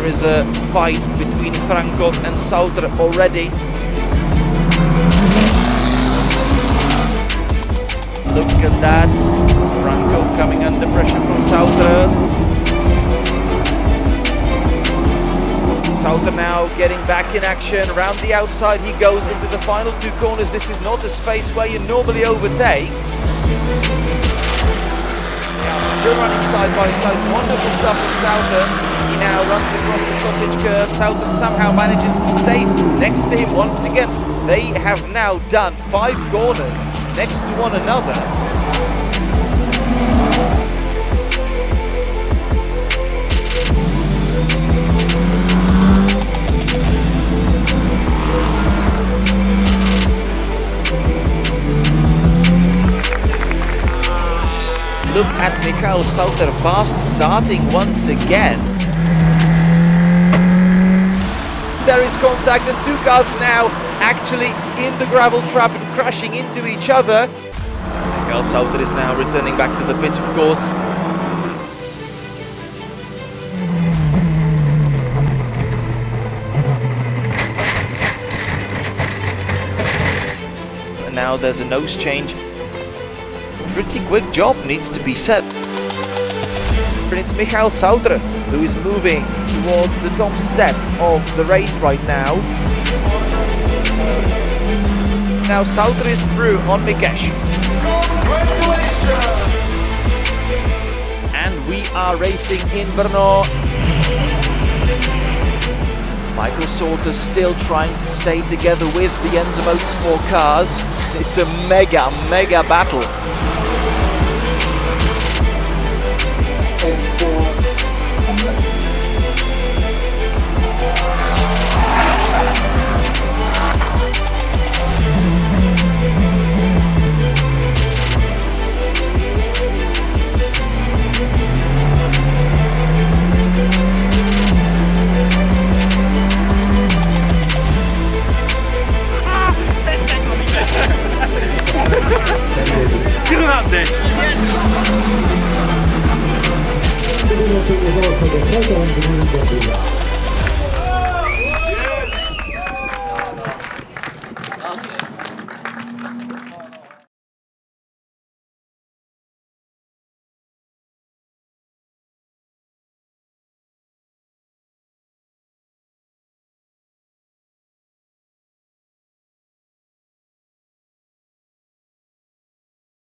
there is a fight between Franco and Sauter already. Look at that. Franco coming under pressure from Sauter. Sauter now getting back in action. Around the outside he goes into the final two corners. This is not a space where you normally overtake. Now still running side by side. Wonderful stuff from Sauter. He now runs across the sausage curve. Sauter somehow manages to stay next to him once again. They have now done 5 corners next to one another. Look at Michael Sauter fast starting once again. There is contact and 2 cars now actually in the gravel trap and crashing into each other. Michael Sauter is now returning back to the pits, of course. And now there's a nose change. Pretty quick job needs to be said. And it's Michael Sauter who is moving towards the top step of the race right now. Now Sauter is through on Mikesh. And we are racing in Brno. Michael Sauter still trying to stay together with the Enzo Motorsport cars. It's a mega battle. Grazie.